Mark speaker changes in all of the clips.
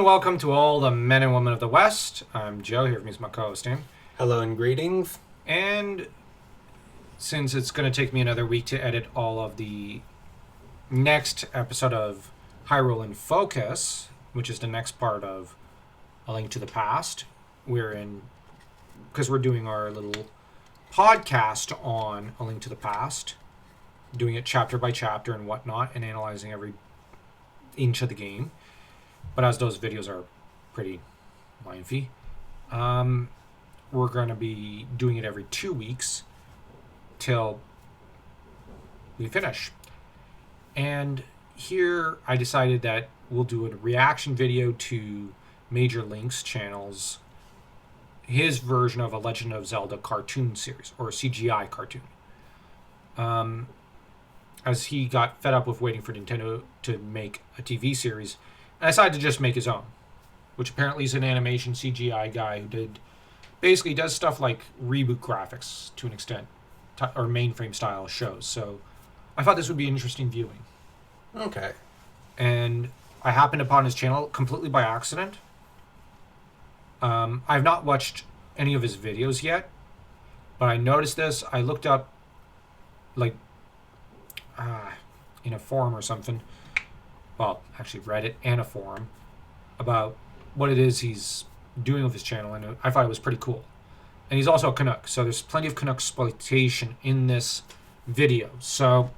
Speaker 1: Welcome to all the men and women of the West. I'm Joe, here with me is my co-host Tim.
Speaker 2: Hello and greetings.
Speaker 1: And since it's going to take me another week to edit all of the next episode of Hyrule in Focus, which is the next part of A Link to the Past, because we're doing our little podcast on A Link to the Past, doing it chapter by chapter and whatnot, and analyzing every inch of the game. But as those videos are pretty lengthy, we're going to be doing it every 2 weeks till we finish. And here I decided that we'll do a reaction video to MajorLink's channel's his version of a Legend of Zelda cartoon series, or a CGI cartoon. As he got fed up with waiting for Nintendo to make a TV series, and I decided to just make his own, which apparently is an animation CGI guy who does stuff like reboot graphics to an extent, or mainframe style shows. So I thought this would be interesting viewing.
Speaker 2: Okay.
Speaker 1: And I happened upon his channel completely by accident. I've not watched any of his videos yet, but I noticed this. I looked up, in a forum or something. Well, actually read it and a forum about what it is he's doing with his channel, and I thought it was pretty cool. And he's also a Canuck, so there's plenty of Canuck exploitation in this video. So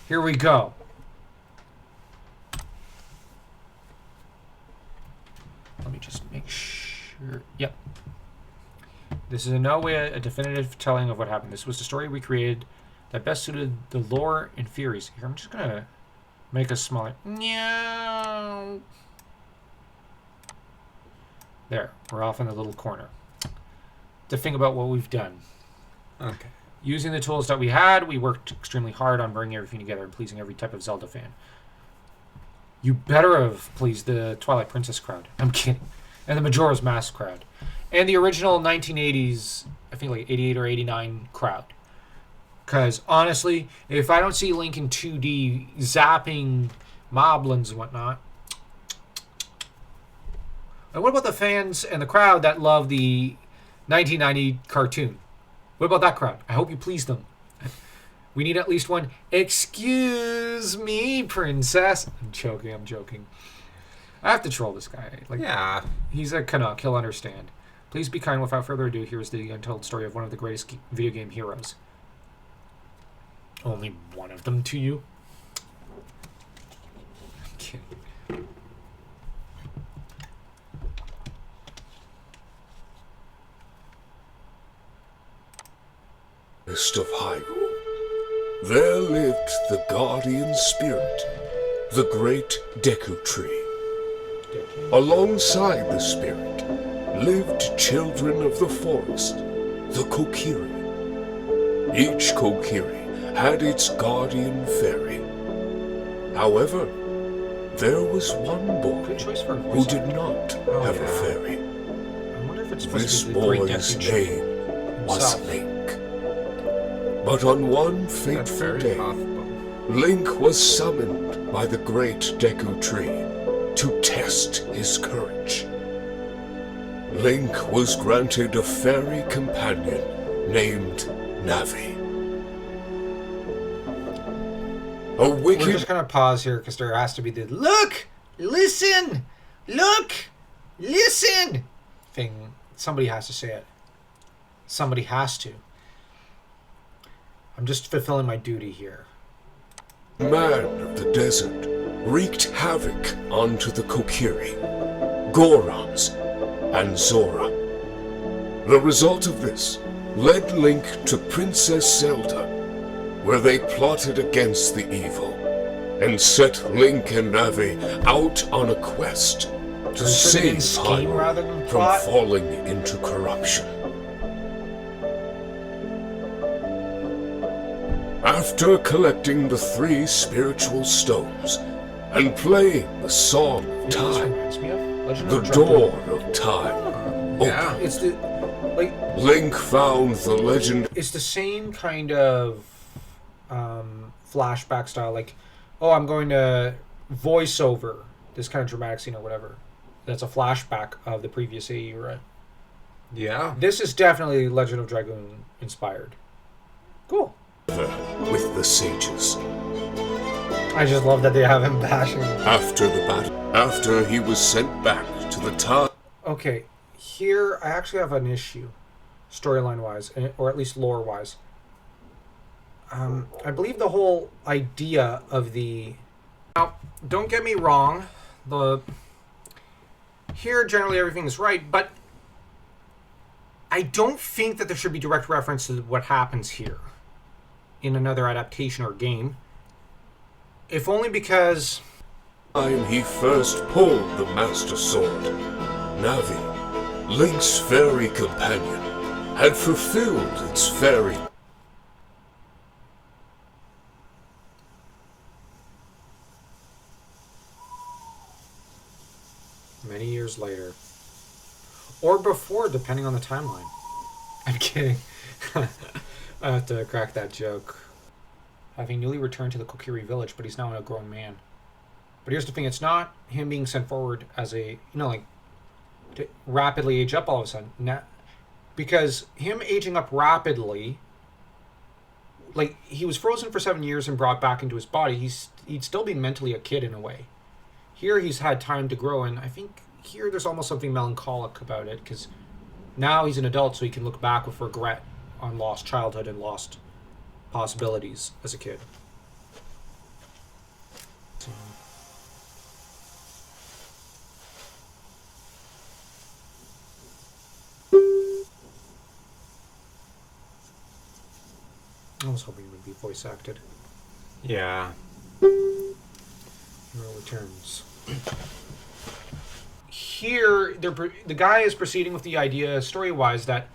Speaker 1: here we go. Let me just make sure. Yep. This is in no way a definitive telling of what happened. This was the story we created that best suited the lore and theories. Here, I'm just going to make us smaller. No. There, we're off in the little corner. To think about what we've done.
Speaker 2: Okay.
Speaker 1: Using the tools that we had, we worked extremely hard on bringing everything together and pleasing every type of Zelda fan. You better have pleased the Twilight Princess crowd. I'm kidding. And the Majoras Mask crowd. And the original 1980s, I think like 88 or 89 crowd. Because, honestly, if I don't see Link in 2D zapping moblins and whatnot... And what about the fans and the crowd that love the 1990 cartoon? What about that crowd? I hope you please them. We need at least one, "Excuse me, princess." I'm joking. I have to troll this guy.
Speaker 2: Yeah.
Speaker 1: He's a Canuck. He'll understand. Please be kind. Without further ado, here's the untold story of one of the greatest video game heroes. Only one of them to you? I'm kidding.
Speaker 3: West of Hyrule, there lived the guardian spirit, the great Deku Tree. Alongside the spirit lived children of the forest, the Kokiri. Each Kokiri had its guardian fairy. However, there was one boy who did not have a fairy. This boy's name was Link. But on one fateful day, Link was summoned by the great Deku Tree to test his courage. Link was granted a fairy companion named Navi.
Speaker 1: We're just going to pause here because there has to be the look, listen thing. Somebody has to say it. Somebody has to. I'm just fulfilling my duty here.
Speaker 3: Man of the desert wreaked havoc onto the Kokiri, Gorons, and Zora. The result of this led Link to Princess Zelda, where they plotted against the evil and set Link and Navi out on a quest to save Hyrule from falling into corruption. After collecting the 3 spiritual stones and playing the Song of Time, the door of time opened.
Speaker 1: It's the
Speaker 3: Link found the legend.
Speaker 1: It's the same kind of flashback style, like, oh, I'm going to voice over this kind of dramatic scene or whatever. that's a flashback of the previous era.
Speaker 2: Yeah.
Speaker 1: This is definitely Legend of Dragoon inspired. Cool.
Speaker 3: With the sages.
Speaker 1: I just love that they have him bashing.
Speaker 3: After the battle, after he was sent back to the town.
Speaker 1: Okay, here I actually have an issue, storyline-wise, or at least lore-wise. I believe the whole idea of the... Now, don't get me wrong, here generally everything is right, but I don't think that there should be direct reference to what happens here in another adaptation or game. If only because...
Speaker 3: Time he first pulled the Master Sword, Navi, Link's fairy companion, had fulfilled its fairy.
Speaker 1: Many years later. Or before, depending on the timeline. I'm kidding. I have to crack that joke. Having newly returned to the Kokiri village, but he's now a grown man. But here's the thing, it's not him being sent forward as a, to rapidly age up all of a sudden. Because him aging up rapidly, he was frozen for 7 years and brought back into his body. He'd still be mentally a kid in a way. Here he's had time to grow, and I think here there's almost something melancholic about it, because now he's an adult, so he can look back with regret on lost childhood and lost possibilities as a kid. So. I was hoping it would be voice acted.
Speaker 2: Yeah.
Speaker 1: Hero returns. Here, the guy is proceeding with the idea, story-wise, that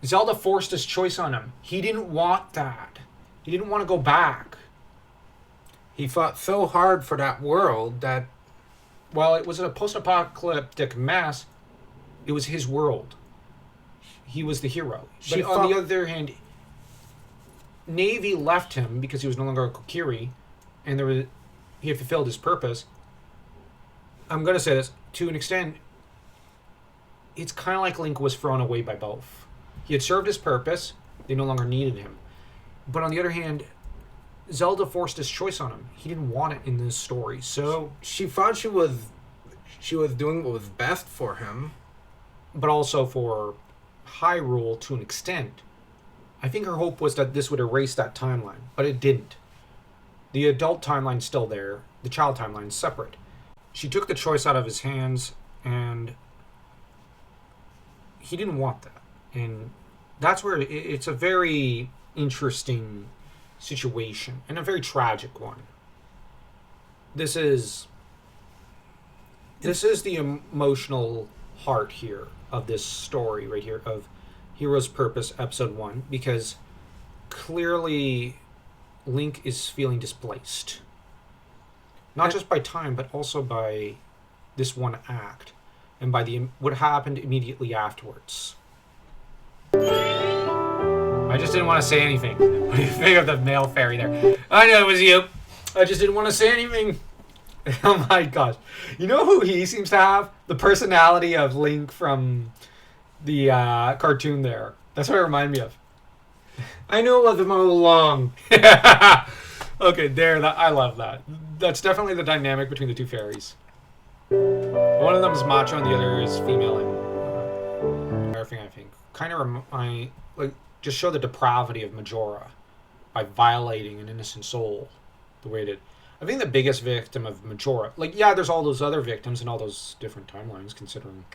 Speaker 1: Zelda forced his choice on him. He didn't want that. He didn't want to go back.
Speaker 2: He fought so hard for that world that...
Speaker 1: Well, it was a post-apocalyptic mess. It was his world. He was the hero. But on the other hand, Navy left him because he was no longer a Kokiri, and he had fulfilled his purpose. I'm going to say this, to an extent, it's kind of like Link was thrown away by both. He had served his purpose, they no longer needed him. But on the other hand, Zelda forced his choice on him. He didn't want it in this story, so...
Speaker 2: She thought she was doing what was best for him.
Speaker 1: But also for Hyrule to an extent. I think her hope was that this would erase that timeline, but it didn't. The adult timeline's still there, the child timeline's separate. She took the choice out of his hands, and he didn't want that. And that's where it's a very interesting situation, and a very tragic one. This is the emotional heart here of this story right here, of Hero's Purpose Episode 1, because clearly Link is feeling displaced. Not just by time, but also by this one act, and by what happened immediately afterwards. I just didn't want to say anything. What do you think of the male fairy there? I know it was you. I just didn't want to say anything. Oh my gosh. You know who he seems to have? The personality of Link from the cartoon there. That's what it reminded me of.
Speaker 2: I knew it wasn't all along.
Speaker 1: Okay, I love that. That's definitely the dynamic between the two fairies. One of them is macho and the other is female. And everything, I think. Kind of just show the depravity of Majora by violating an innocent soul the way it did. I think the biggest victim of Majora, there's all those other victims and all those different timelines considering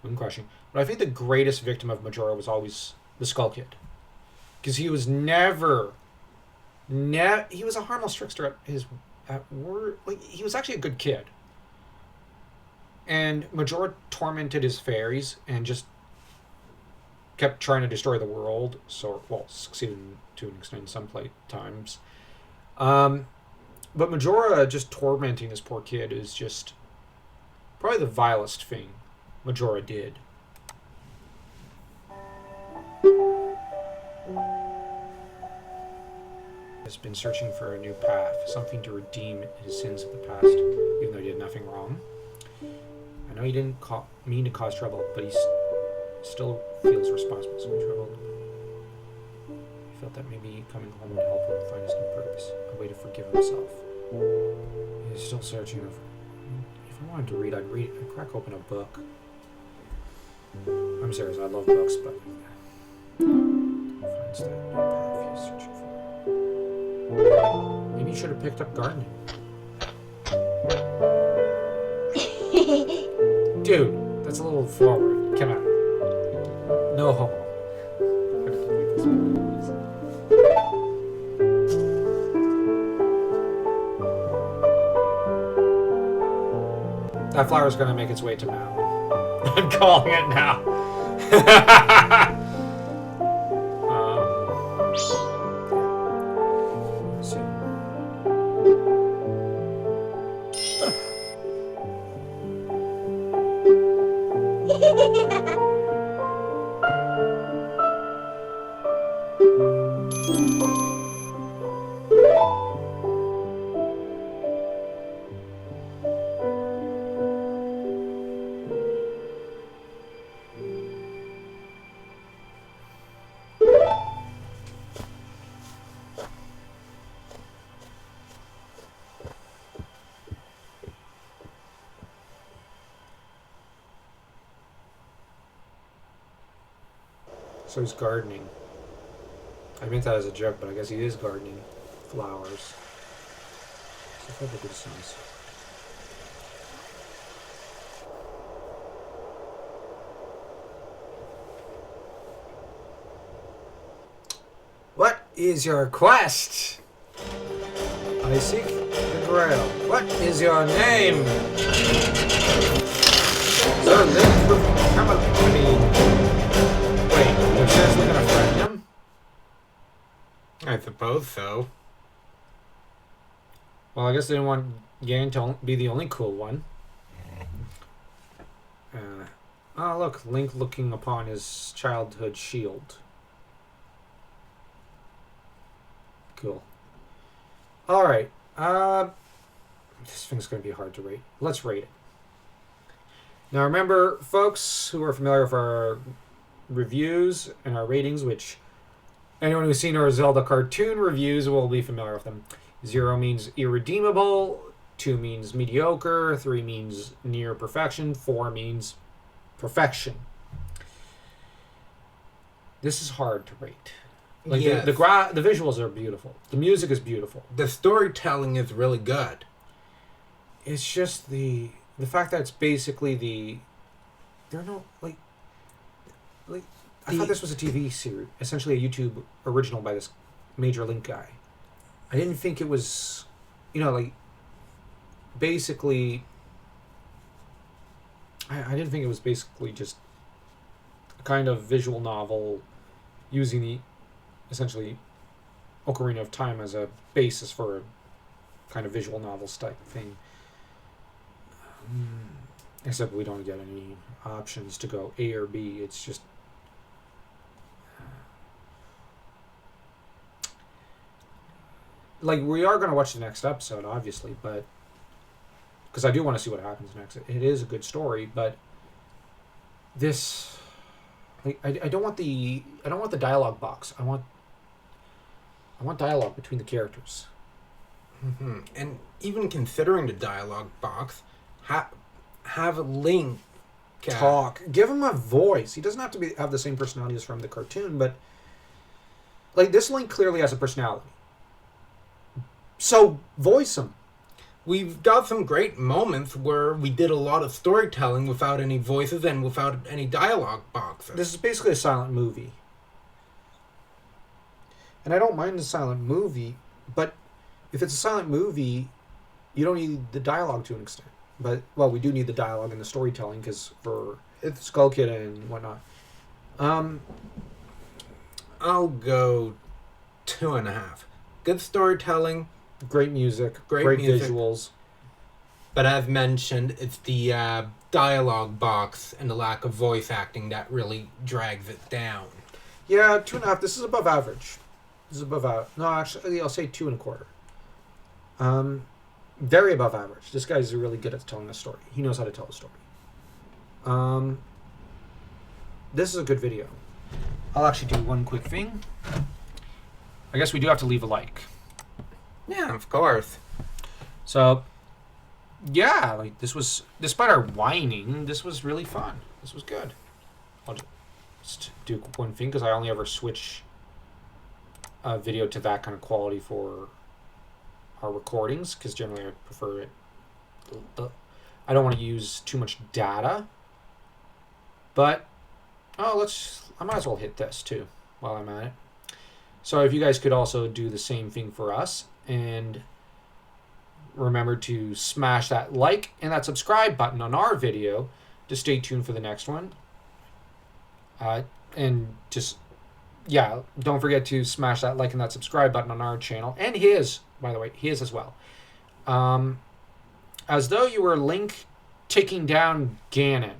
Speaker 1: Moon Crushing, but I think the greatest victim of Majora was always the Skull Kid. Because he was he was a harmless trickster he was actually a good kid. And Majora tormented his fairies and just kept trying to destroy the world. Succeeded to an extent some times. But Majora just tormenting this poor kid is just probably the vilest thing Majora did. Has been searching for a new path, something to redeem his sins of the past, even though he did nothing wrong. know he didn't mean to cause trouble, but he still feels responsible. So he troubled. He felt that maybe coming home would help him find his new purpose, a way to forgive himself. He is still searching for. If I wanted to read, I'd crack open a book. I'm serious, I love books, but finds that new path he's searching for. Maybe you should have picked up gardening. Dude, that's a little forward. Come on. No homo. I'm gonna delete this one, please. That flower's gonna make its way to Mal. I'm calling it now. Let's see. So he's gardening. I meant that as a joke, but I guess he is gardening flowers. So if I look at this nice. What is your quest? I seek the Grail. What is your name? So wait, you're seriously gonna friend him?
Speaker 2: I suppose so.
Speaker 1: Well, I guess they didn't want Yang to be the only cool one. Oh, look, Link looking upon his childhood shield. Cool. Alright, this thing's gonna be hard to rate. Let's rate it. Now remember, folks who are familiar with our reviews and our ratings, which anyone who's seen our Zelda cartoon reviews will be familiar with them. 0 means irredeemable, 2 means mediocre, 3 means near perfection, 4 means perfection. This is hard to rate. Like
Speaker 2: yes.
Speaker 1: the visuals are beautiful. The music is beautiful.
Speaker 2: The storytelling is really good.
Speaker 1: It's just the fact that it's basically there are no like I thought this was a TV series, essentially a YouTube original by this MajorLink guy. I didn't think it was, like, basically, I didn't think it was basically just a kind of visual novel using the, essentially, Ocarina of Time as a basis for a kind of visual novel type thing. Except we don't get any options to go A or B. It's just like, we are going to watch the next episode, obviously, but because I do want to see what happens next. It is a good story, but this, like, I don't want the dialogue box. I want dialogue between the characters.
Speaker 2: Mm-hmm. And even considering the dialogue box, have a Link
Speaker 1: Talk. Give him a voice. He doesn't have to have the same personality as from the cartoon, but like, this Link clearly has a personality. So voice him.
Speaker 2: We've got some great moments where we did a lot of storytelling without any voices and without any dialogue boxes.
Speaker 1: This is basically a silent movie. And I don't mind the silent movie, but if it's a silent movie, you don't need the dialogue to an extent. But, well, we do need the dialogue and the storytelling, because for Skull Kid and whatnot.
Speaker 2: I'll go 2.5. Good storytelling.
Speaker 1: Great music. Great
Speaker 2: music.
Speaker 1: visuals.
Speaker 2: But as mentioned, it's the dialogue box and the lack of voice acting that really drags it down.
Speaker 1: Yeah, 2.5. This is above average. This is above average. No, actually, I'll say 2.25. Very above average. This guy's really good at telling a story. He knows how to tell a story. This is a good video. I'll actually do one quick thing. I guess we do have to leave a like.
Speaker 2: Yeah, of course.
Speaker 1: So, yeah, like this was, despite our whining, this was really fun. This was good. I'll just do one thing because I only ever switch a video to that kind of quality for our recordings because generally I prefer it. I don't want to use too much data, but I might as well hit this too while I'm at it. So if you guys could also do the same thing for us, and remember to smash that like and that subscribe button on our video to stay tuned for the next one. And just, yeah, don't forget to smash that like and that subscribe button on our channel, and his, by the way, his as well. As though you were Link taking down Ganon.